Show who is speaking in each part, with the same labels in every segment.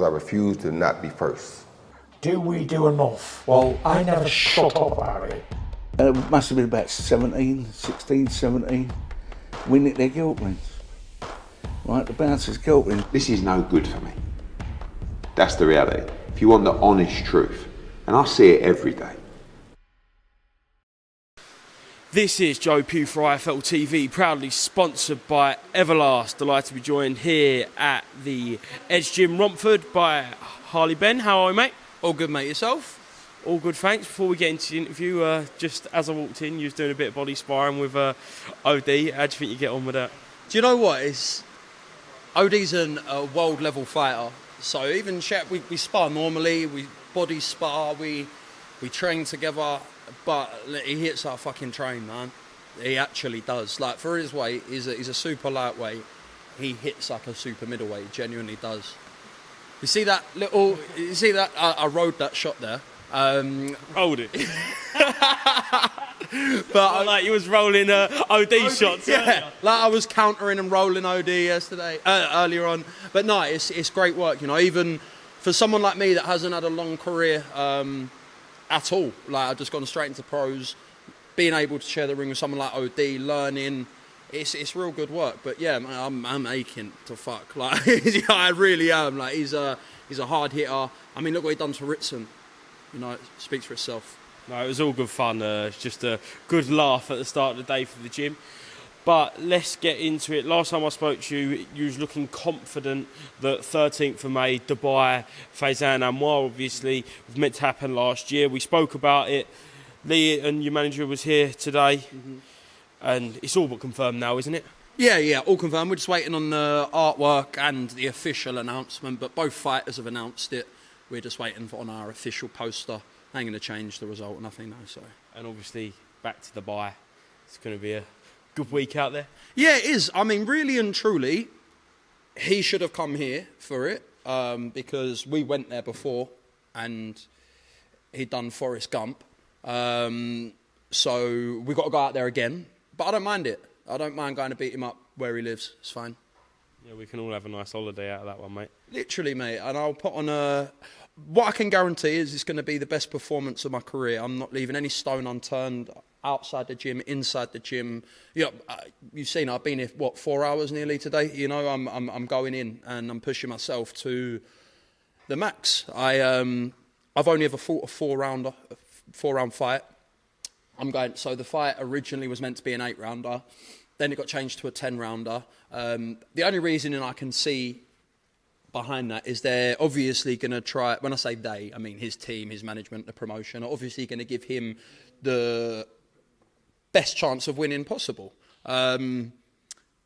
Speaker 1: I refuse to not be first.
Speaker 2: Do we do enough? Well, I never shut up about it.
Speaker 3: It must have been about 16, 17. We nicked their guilt rings. Right, the bouncer's guilt rings.
Speaker 4: This is no good for me. That's the reality. If you want the honest truth, and I see it every day.
Speaker 5: This is Joe Pugh for IFL TV, proudly sponsored by Everlast. Delighted to be joined here at the Edge Gym Romford by Harley Benn. How are you, mate?
Speaker 6: All good, mate. Yourself?
Speaker 5: All good, thanks. Before we get into the interview, just as I walked in, you was doing a bit of body sparring with OD. How do you think you get on with that?
Speaker 6: Do you know what? OD's a world-level fighter. So even we spar normally, we body spar, we train together, but he hits our fucking train, man. He actually does. Like, for his weight, he's a super lightweight. He hits like a super middleweight. He genuinely does. You see that little? You see that? I rode that shot there.
Speaker 5: Rolled it.
Speaker 6: But
Speaker 5: like you was rolling OD shots.
Speaker 6: Yeah,
Speaker 5: earlier.
Speaker 6: like I was countering and rolling OD earlier on. But no, it's great work, you know. Even for someone like me that hasn't had a long career at all, like I've just gone straight into pros, being able to share the ring with someone like OD, learning, it's real good work. But yeah, man, I'm aching to fuck. Like I really am. Like he's a hard hitter. I mean, look what he done to Ritson. You know, it speaks for itself.
Speaker 5: No, it was all good fun. It's just a good laugh at the start of the day for the gym. But let's get into it. Last time I spoke to you, you was looking confident that 13th of May, Dubai, Faizan Anwar, obviously, was meant to happen last year. We spoke about it. Lee and your manager was here today. Mm-hmm. And it's all but confirmed now, isn't it?
Speaker 6: Yeah, all confirmed. We're just waiting on the artwork and the official announcement, but both fighters have announced it. We're just waiting on our official poster. Ain't going to change the result, nothing, no, so.
Speaker 5: And obviously, back to Dubai. It's going to be a good week out there.
Speaker 6: Yeah, it is. I mean, really and truly, he should have come here for it because we went there before and he'd done Forrest Gump. So we got to go out there again. But I don't mind it. I don't mind going to beat him up where he lives. It's fine.
Speaker 5: Yeah, we can all have a nice holiday out of that one, mate.
Speaker 6: Literally, mate. And I'll put on what I can guarantee is it's going to be the best performance of my career. I'm not leaving any stone unturned outside the gym, inside the gym. Yeah, you've seen I've been here, 4 hours nearly today. You know, I'm going in and I'm pushing myself to the max. I've only ever fought a four-round fight. So the fight originally was meant to be an 8-rounder. Then it got changed to a 10-rounder. The only reason I can see behind that is they're obviously going to try, when I say they, I mean his team, his management, the promotion, are obviously going to give him the best chance of winning possible. In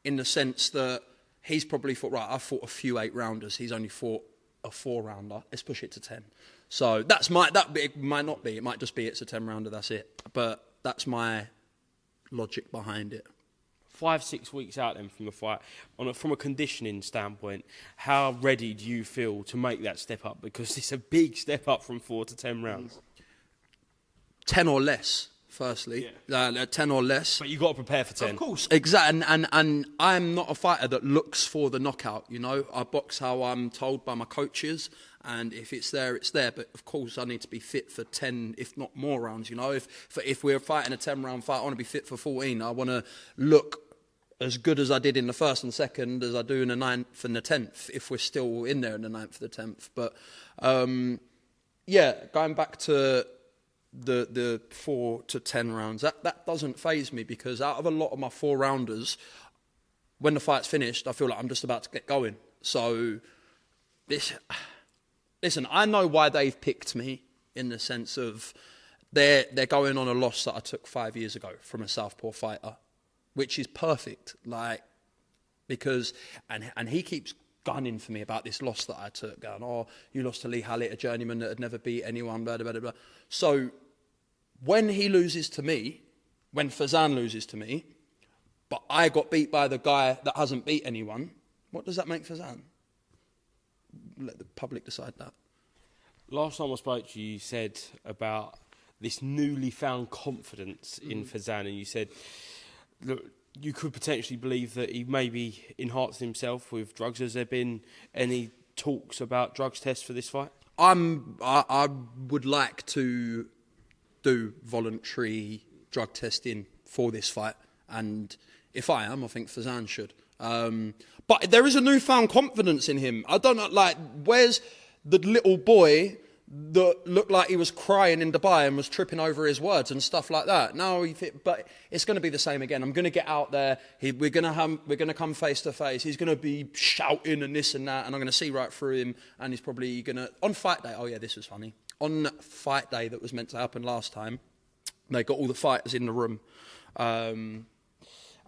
Speaker 6: the sense that he's probably thought, right, I've fought a few 8-rounders, he's only fought a 4-rounder, let's push it to 10. So it might not be, it might just be it's a 10-rounder, that's it. But that's my logic behind it.
Speaker 5: 5-6 weeks out then from the fight, from a conditioning standpoint, how ready do you feel to make that step up? Because it's a big step up from 4 to 10 rounds.
Speaker 6: 10 or less, firstly. Yeah. 10 or less.
Speaker 5: But you've got to prepare for 10.
Speaker 6: Of course, exactly. And I'm not a fighter that looks for the knockout, you know. I box how I'm told by my coaches, and if it's there, it's there. But, of course, I need to be fit for 10, if not more rounds, you know. If we're fighting a 10-round fight, I want to be fit for 14. I want to look as good as I did in the first and second as I do in the 9th and the 10th, if we're still in there in the 9th and the 10th. But, going back to the 4 to 10 rounds, that doesn't faze me, because out of a lot of my 4-rounders, when the fight's finished, I feel like I'm just about to get going. So, listen, I know why they've picked me, in the sense of they're going on a loss that I took 5 years ago from a southpaw fighter, which is perfect, like, because, and he keeps gunning for me about this loss that I took, going, oh, you lost to Lee Hallett, a journeyman that had never beat anyone, blah, blah, blah, blah. So when he loses to me, when Faizan loses to me, but I got beat by the guy that hasn't beat anyone, what does that make Faizan? Let the public decide that.
Speaker 5: Last time I spoke to you, you said about this newly found confidence in Faizan, and you said, look, you could potentially believe that he maybe enhanced himself with drugs. Has there been any talks about drugs tests for this fight?
Speaker 6: I would like to do voluntary drug testing for this fight, and if I am, I think Fazan should. But there is a newfound confidence in him. I don't know, like, where's the little boy that looked like he was crying in Dubai and was tripping over his words and stuff like that? No, but it's going to be the same again. I'm going to get out there. We're going to come face to face. He's going to be shouting and this and that, and I'm going to see right through him. And he's probably going to, on fight day. Oh yeah, this was funny. On fight day that was meant to happen last time, they got all the fighters in the room, and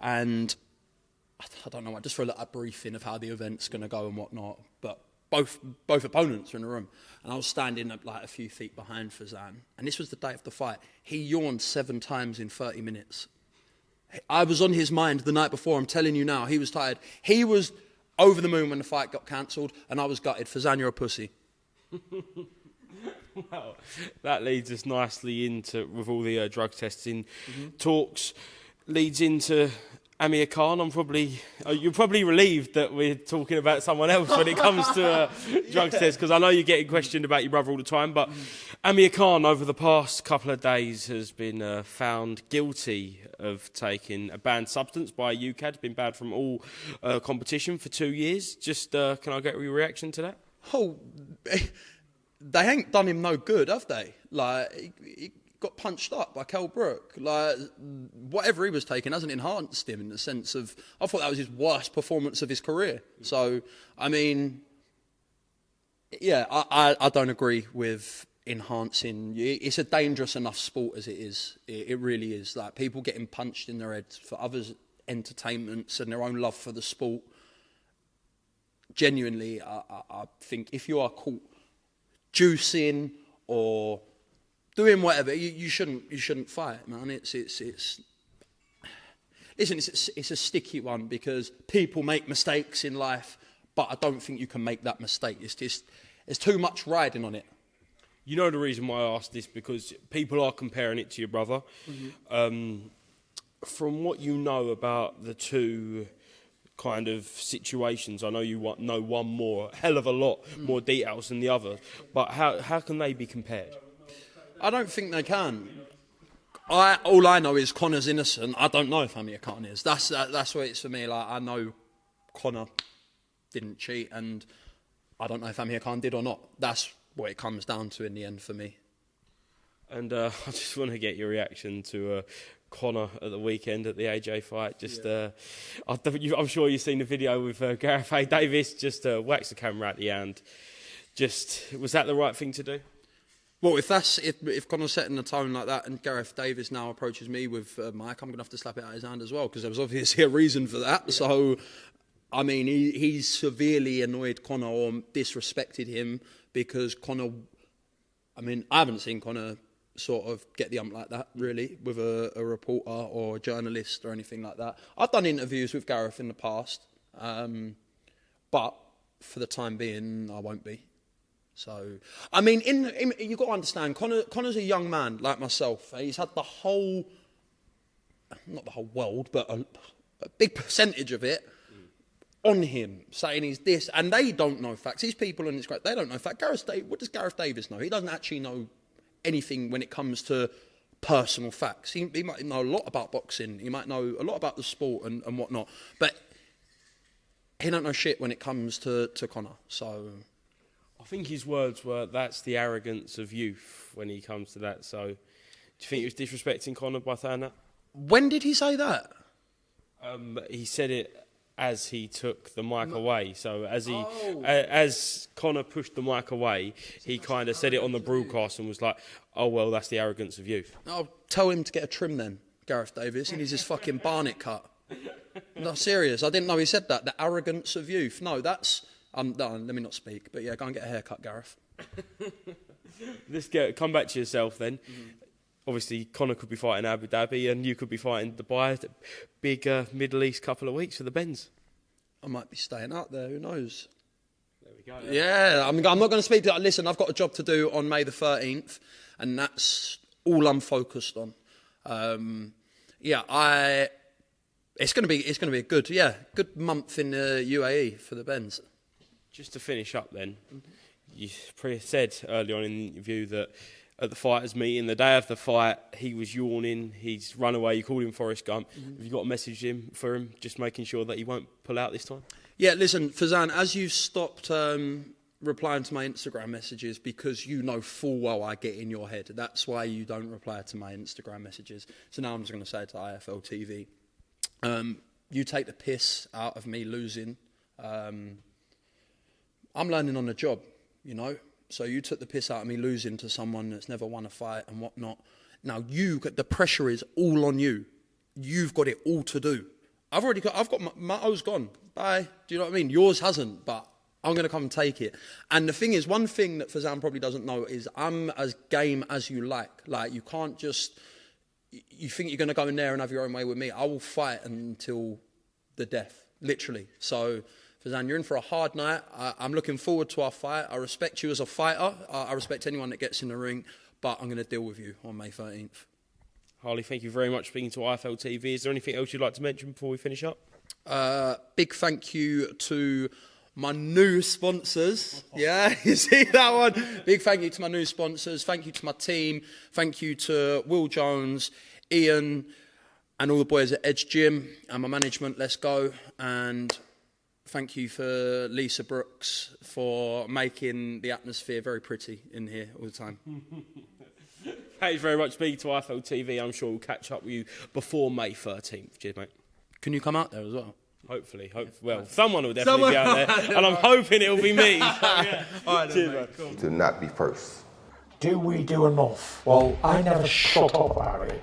Speaker 6: I don't know. I just feel like a briefing of how the event's going to go and whatnot, but. Both opponents were in the room, and I was standing up like a few feet behind Fazan, and this was the day of the fight. He yawned 7 times in 30 minutes. I was on his mind the night before. I'm telling you now, he was tired. He was over the moon when the fight got cancelled, and I was gutted. Fazan, you're a pussy.
Speaker 5: Well, that leads us nicely into, with all the drug testing talks, leads into Amir Khan. You're probably relieved that we're talking about someone else when it comes to drugs tests, because I know you're getting questioned about your brother all the time. But Amir Khan, over the past couple of days, has been found guilty of taking a banned substance by UKAD. Been banned from all competition for 2 years. Just can I get your reaction to that?
Speaker 6: Oh, they ain't done him no good, have they? Like, he got punched up by Kell Brook. Like, whatever he was taking hasn't enhanced him, in the sense of, I thought that was his worst performance of his career. So, I mean, yeah, I don't agree with enhancing. It's a dangerous enough sport as it is. It really is. Like, people getting punched in their heads for others' entertainments and their own love for the sport. Genuinely, I think if you are caught juicing or doing whatever, you shouldn't fight, man. It's a sticky one, because people make mistakes in life, but I don't think you can make that mistake. There's too much riding on it.
Speaker 5: You know the reason why I asked this, because people are comparing it to your brother. From what you know about the two kind of situations, I know you know one more, a hell of a lot more details than the other, but how can they be compared?
Speaker 6: I don't think they can. All I know is Conor's innocent. I don't know if Amir Khan is. That's what it's for me. Like, I know Conor didn't cheat, and I don't know if Amir Khan did or not. That's what it comes down to in the end for me.
Speaker 5: And I just want to get your reaction to Conor at the weekend at the AJ fight. I'm sure you've seen the video with Gareth Davies. Just wax the camera at the end. Was that the right thing to do?
Speaker 6: Well, if Conor's setting the tone like that, and Gareth Davies now approaches me with a mic, I'm going to have to slap it out of his hand as well, because there was obviously a reason for that. Yeah. So, I mean, he's severely annoyed Conor or disrespected him, because Conor, I mean, I haven't seen Conor sort of get the ump like that, really, with a reporter or a journalist or anything like that. I've done interviews with Gareth in the past, but for the time being, I won't be. So, I mean, you've got to understand, Conor's a young man like myself. He's had not the whole world, but a big percentage of it on him, saying he's this, and they don't know facts. These people, and it's great, they don't know facts. What does Gareth Davies know? He doesn't actually know anything when it comes to personal facts. He might know a lot about boxing. He might know a lot about the sport and whatnot, but he don't know shit when it comes to Conor. So,
Speaker 5: I think his words were, "That's the arrogance of youth," when he comes to that. So, do you think he was disrespecting Conor by saying that?
Speaker 6: When did he say that?
Speaker 5: He said it as he took the mic away. So as Conor pushed the mic away, he kind of said it on the broadcast and was like, "Oh well, that's the arrogance of youth."
Speaker 6: I'll tell him to get a trim then, Gareth Davies. He needs his fucking barnet cut. No, serious. I didn't know he said that. The arrogance of youth. No, that's. Let me not speak. But yeah, go and get a haircut, Gareth.
Speaker 5: Come back to yourself then. Obviously, Conor could be fighting Abu Dhabi and you could be fighting Dubai. Big Middle East couple of weeks for the Benns.
Speaker 6: I might be staying out there. Who knows?
Speaker 5: There we go.
Speaker 6: Yeah, I'm not going to speak to that. Listen, I've got a job to do on May the 13th, and that's all I'm focused on. It's going to be a good month in the UAE for the Benns.
Speaker 5: Just to finish up then, you said early on in the interview that at the fighters' meeting, the day of the fight, he was yawning, he's run away, you called him Forrest Gump. Have you got a message for him, just making sure that he won't pull out this time? Yeah,
Speaker 6: listen, Fazan, as you've stopped replying to my Instagram messages because you know full well I get in your head, that's why you don't reply to my Instagram messages. So now I'm just going to say it to IFL TV. You take the piss out of me losing. I'm learning on the job, you know. So you took the piss out of me losing to someone that's never won a fight and whatnot. Now the pressure is all on you. You've got it all to do. I've got my O's gone. Bye. Do you know what I mean? Yours hasn't, but I'm going to come and take it. And the thing is, one thing that Fazan probably doesn't know is I'm as game as you like. Like, you can't just... You think you're going to go in there and have your own way with me. I will fight until the death, literally. So, Fazan, you're in for a hard night. I'm looking forward to our fight. I respect you as a fighter. I respect anyone that gets in the ring. But I'm going to deal with you on May 13th.
Speaker 5: Harley, thank you very much for speaking to IFL TV. Is there anything else you'd like to mention before we finish up?
Speaker 6: Big thank you to my new sponsors. Yeah, you see that one? Big thank you to my new sponsors. Thank you to my team. Thank you to Will Jones, Ian, and all the boys at Edge Gym and my management. Let's go. And thank you for Lisa Brooks for making the atmosphere very pretty in here all the time.
Speaker 5: Thanks very much for speaking to IFL TV. I'm sure we'll catch up with you before May 13th. Cheers, mate.
Speaker 6: Can you come out there as well?
Speaker 5: Hopefully. Well, someone will definitely be out there, and I'm hoping it'll be me. So, yeah.
Speaker 6: All right,
Speaker 5: cheers,
Speaker 6: mate.
Speaker 5: Cool.
Speaker 1: To not be first.
Speaker 2: Do we do enough? Well, I never shut up about it.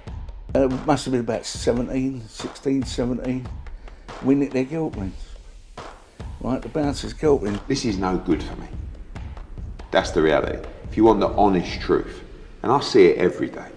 Speaker 3: It must have been about 16, 17. We nicked their guilt rings. Right, the bouncer's guilt ring.
Speaker 4: This is no good for me. That's the reality. If you want the honest truth, and I see it every day,